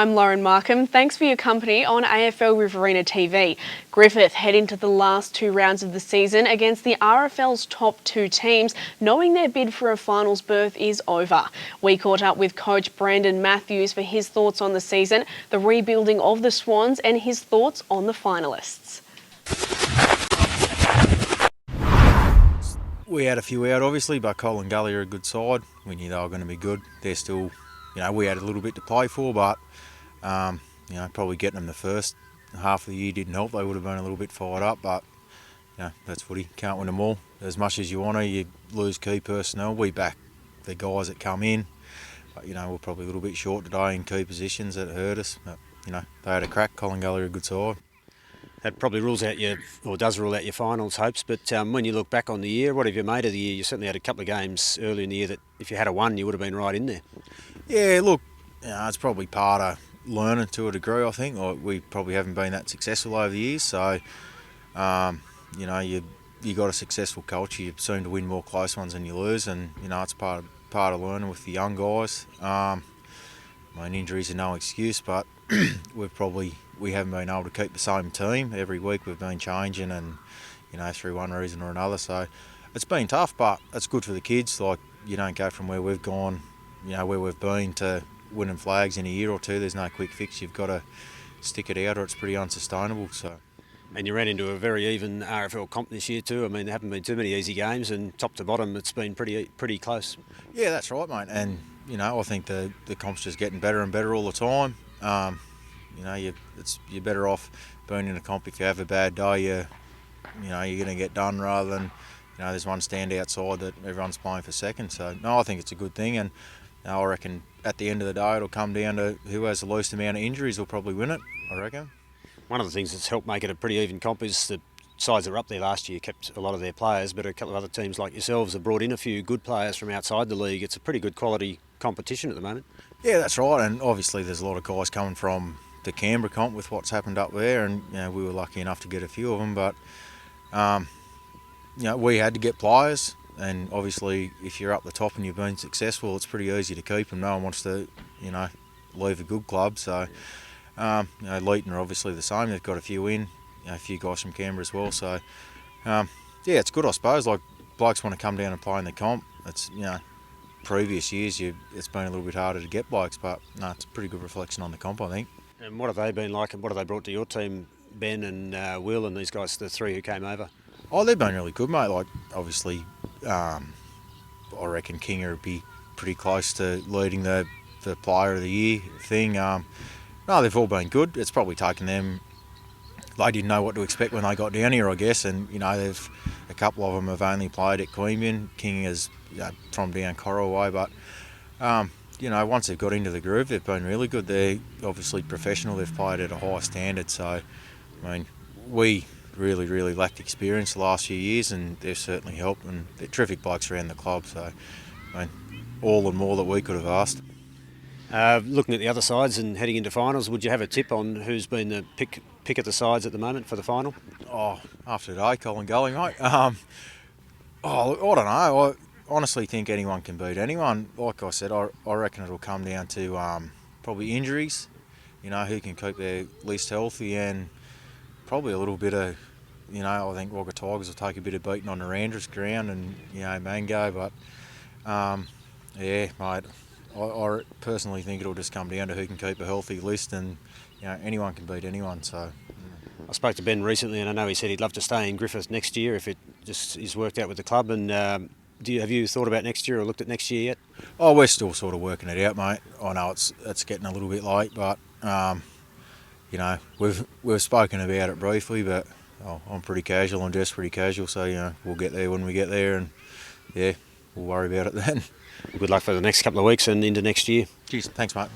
I'm Lauren Markham. Thanks for your company on AFL Riverina TV. Griffith head into the last two rounds of the season against the RFL's top two teams, knowing their bid for a finals berth is over. We caught up with Coach Brandon Mathews for his thoughts on the season, the rebuilding of the Swans and his thoughts on the finalists. We had a few out obviously, but Cole and Gully are a good side. We knew they were going to be good. They're still, we had a little bit to play for, but probably getting them the first half of the year didn't help. They would have been a little bit fired up, but that's footy. Can't win them all. As much as you want to, you lose key personnel. We back the guys that come in, but we're probably a little bit short today in key positions that hurt us. But they had a crack. Cole and Gully are a good side. That probably does rule out your finals hopes, but when you look back on the year, what have you made of the year? You certainly had a couple of games early in the year that if you had a won, you would have been right in there. Yeah, look, it's probably part of learning to a degree, I think. We probably haven't been that successful over the years, so, you got a successful culture, you seem to win more close ones than you lose, and, it's part of learning with the young guys. Injuries are no excuse, but we haven't been able to keep the same team. Every week we've been changing and, through one reason or another. So it's been tough, but it's good for the kids. Like, you don't go from where we've gone, where we've been to winning flags in a year or two. There's no quick fix. You've got to stick it out or it's pretty unsustainable. So. And you ran into a very even RFL comp this year too. I mean, there haven't been too many easy games, and top to bottom it's been pretty close. Yeah, that's right, mate. And, I think the comp's just getting better and better all the time. You're better off being in a comp if you have a bad day. You're going to get done rather than there's one standout side that everyone's playing for second. So no, I think it's a good thing, and I reckon at the end of the day it'll come down to who has the least amount of injuries will probably win it. I reckon. One of the things that's helped make it a pretty even comp is the sides that were up there last year kept a lot of their players, but a couple of other teams like yourselves have brought in a few good players from outside the league. It's a pretty good quality competition at the moment. Yeah, that's right, and obviously there's a lot of guys coming from the Canberra comp with what's happened up there, and we were lucky enough to get a few of them, but we had to get players, and obviously if you're up the top and you've been successful, it's pretty easy to keep them. No one wants to leave a good club, so Leeton are obviously the same. They've got a few in, a few guys from Canberra as well, so it's good, I suppose. Like, blokes want to come down and play in the comp. It's previous years it's been a little bit harder to get blokes, but no, it's a pretty good reflection on the comp, I think. And what have they been like, and what have they brought to your team, Ben and Will and these guys, the three who came over? Oh, they've been really good, mate. Like, obviously, I reckon Kinger would be pretty close to leading the player of the year thing. No, they've all been good. It's probably taken them. They didn't know what to expect when they got down here, I guess, and a couple of them have only played at Queanbeyan. King is from down Coral way, but once they've got into the groove, they've been really good. They're obviously professional. They've played at a high standard. So, we really lacked experience the last few years, and they've certainly helped. And they're terrific blokes around the club. So, all and more that we could have asked. Looking at the other sides and heading into finals, would you have a tip on who's been the pick of the sides at the moment for the final? Oh, after today, Cole and Gully, mate. I don't know. I honestly think anyone can beat anyone. Like I said, I reckon it'll come down to probably injuries, who can keep their least healthy, and probably a little bit of, I think Wagga Tigers will take a bit of beating on the Randers ground and, Mango, but mate, I personally think it'll just come down to who can keep a healthy list, and anyone can beat anyone. So I spoke to Ben recently, and I know he said he'd love to stay in Griffith next year if it just is worked out with the club. And have you thought about next year or looked at next year yet? Oh, we're still sort of working it out, mate. I know it's getting a little bit late, but we've spoken about it briefly, but I'm pretty casual. I'm just pretty casual, so we'll get there when we get there, and we'll worry about it then. Good luck for the next couple of weeks and into next year. Cheers, thanks, mate.